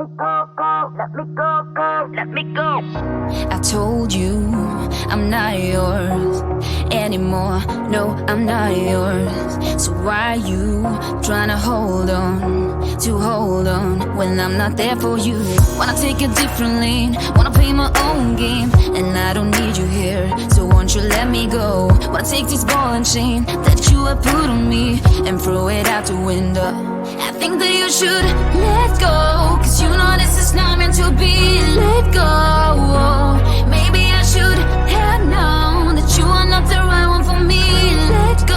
I told you I'm not yours anymore. No, I'm not yours. So why you trying to hold on when I'm not there for you? Wanna take a different lane, wanna play my own game, and I don't need you here, so won't you let me go? Wanna take this ball and chain that you have put on me and throw it out the window. I think that you should let go, cause you know this is not meant to be. Let go. Maybe I should have known that you are not the right one for me. Let go.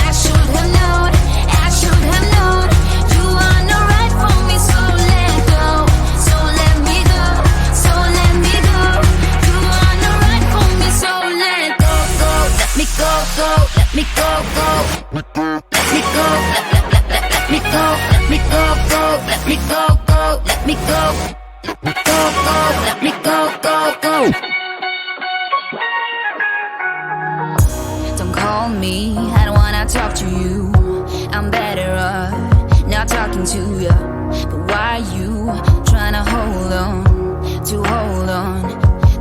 I should have known, I should have known you are not right for me. So let go, so let me go, so let me go. You are not right for me, so let go, go. Let me go, go, let me go, go. Let me go, let me go, let me go, go. Let me go, go, let me go. Go, go, let me go, go, go. Don't call me, I don't wanna talk to you. I'm better off not talking to you. But why you trying to hold on, to hold on,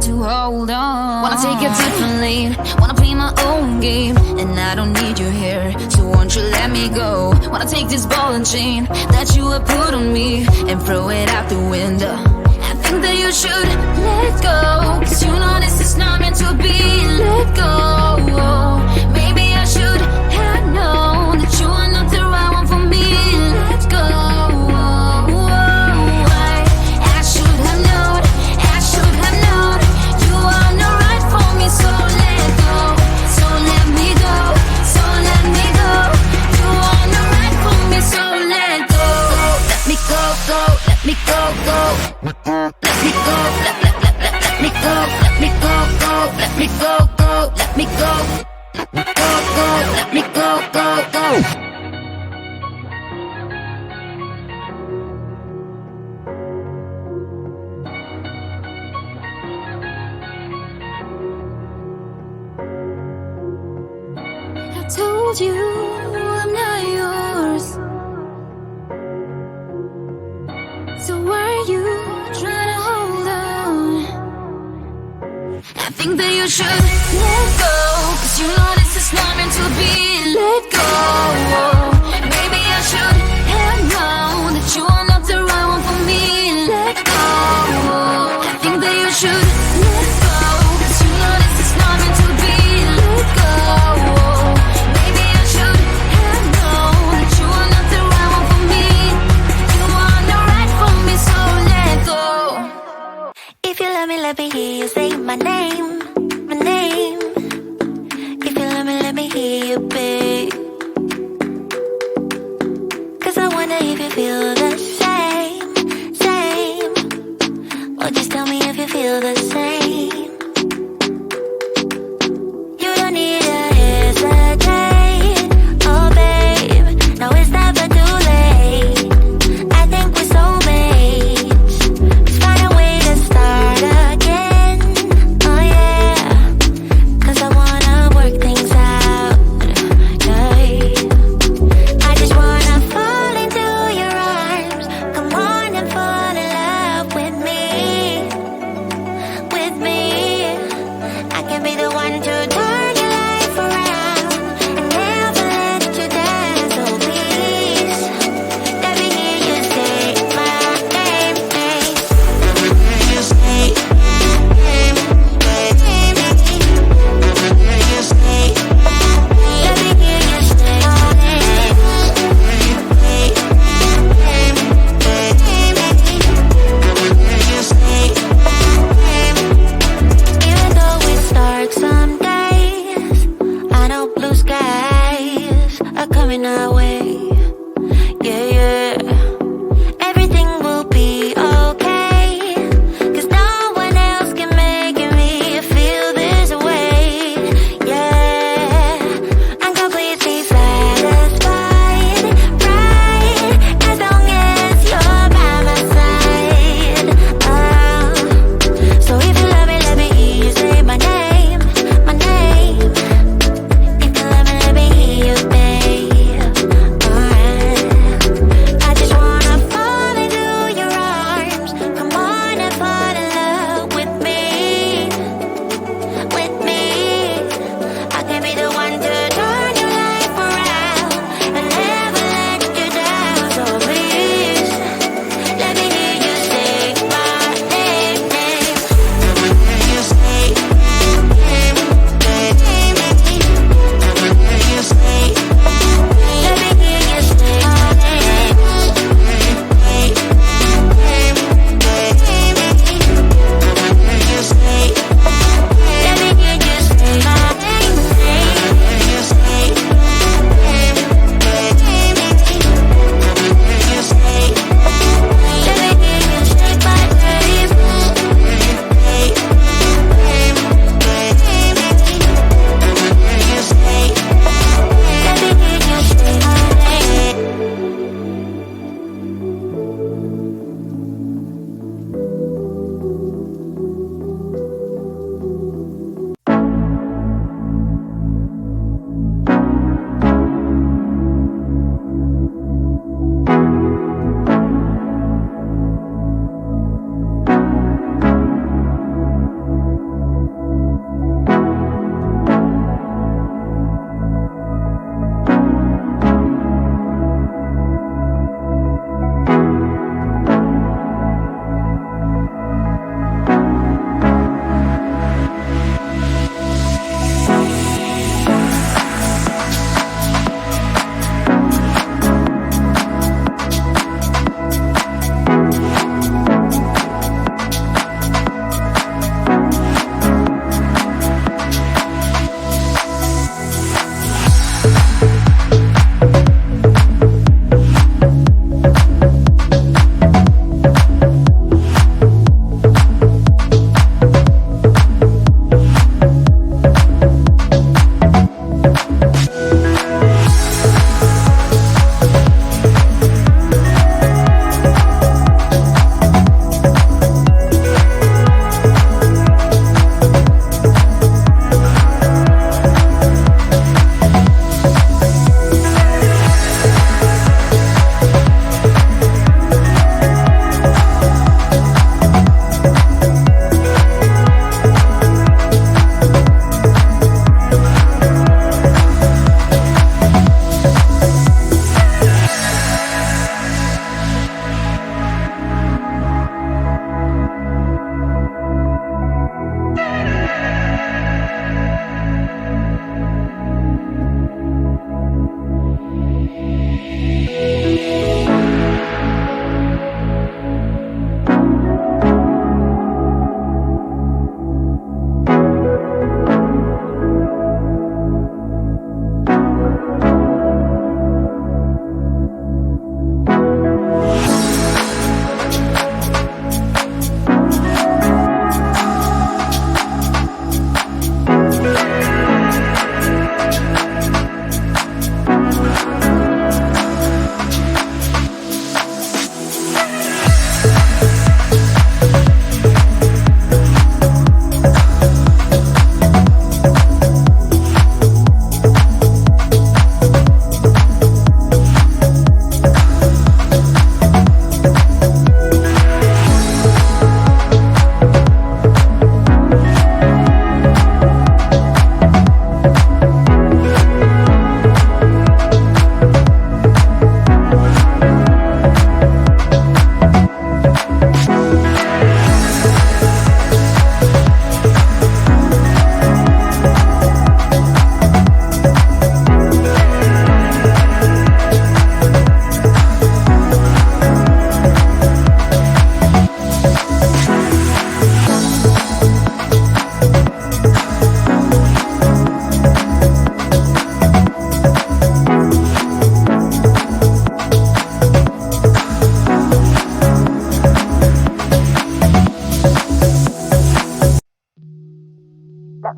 to hold on? Wanna take a different lane, wanna play my own game, and I don't need you here, so won't you let me go? Wanna take this ball and chain that you have put on me and throw it out the window. I think that you should let go, cause you know this is not meant to be. Let go. Maybe I should have known that you are not the right one for me. Let go. I should have known, I should have known you are not right for me. So let go, so let me go, so let me go. You are not right for me, so let go. Let me go, go, let me go, go. Let me go, let me go, let me go, go. Let me go, go, let me go. Go, go, let me go, go, go. I told you I'm not yours, so why are you trying to hold on? I think that you should let go, cause you know this is not meant to be. Let go. Maybe I should have known that you are not the right one for me. Let go. I think that you should let go, cause you know this is not meant to be. Let go. Maybe I should have known that you are not the right one for me. You are not right for me, so let go. If you let me hear you say my name, my name. If you let me hear you, babe. Cause I wonder if you feel the same, same. Or just tell me if you feel the same. You don't need to hesitate, oh babe. Now it's never too late. I think we're soulmates. Let's find a way to start again, oh yeah. Cause I wanna work things out, yeah. I just wanna fall into your arms. Come on and fall in love with me, with me.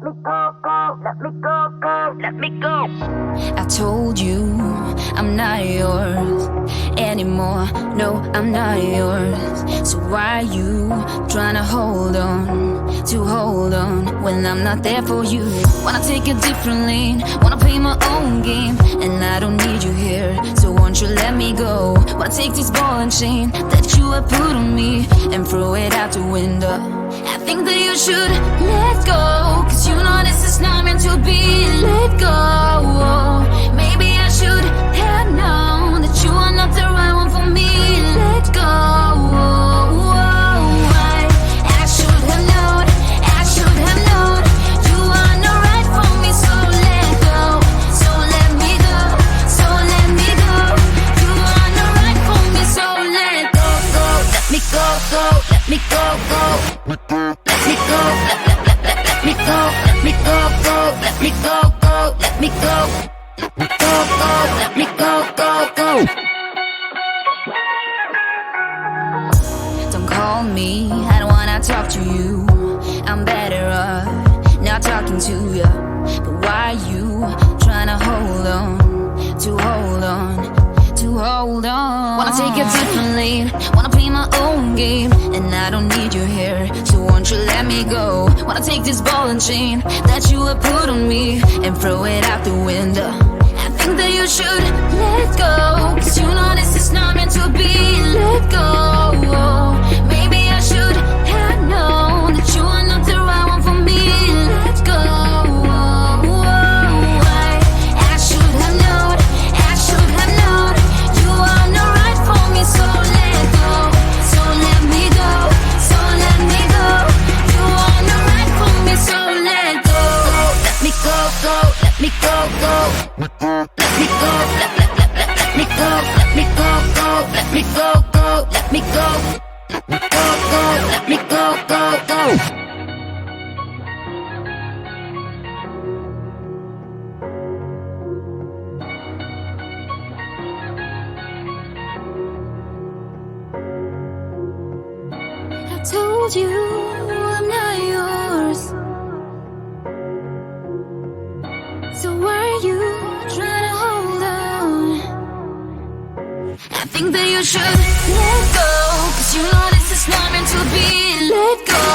I told you I'm not yours anymore. No, I'm not yours. So why you trying to hold on when I'm not there for you? Wanna take a different lane, wanna play my own game, and I don't need you here, so won't you let me go? Wanna take this ball and chain that you have put on me and throw it out the window. I think that you should let go, cause you know this is not meant to be. Let go. Maybe I should have known that you are not the right one for me. Let go. I should have known, you are not right for me, so let go. So let me go, so let me go. You are not right for me, so let go. Let me go, let me go. Let me go, let me go, let me go, let me go, let me go, let me go. Don't call me, I don't wanna talk to you. I'm better off not talking to you. But why you trying to hold on? Wanna take a different lane, wanna play my own game, and I don't need you here, so won't you let me go? Wanna take this ball and chain that you have put on me and throw it out the window. I think that you should let go, cause you know this is not meant to be. Let go. Maybe I should have known that you are not the right one for me. Let go. I should have known, you are not right for me, so let go. So let me go, so let me go. You are not right for me, so let go. Let me go, let me go. Let me go, let me go, let me go, let me go, let me go, let me go. I told you I'm not yours, so why are you trying to hold on? I think that you should let go, cause you know this is not meant to be. Let go.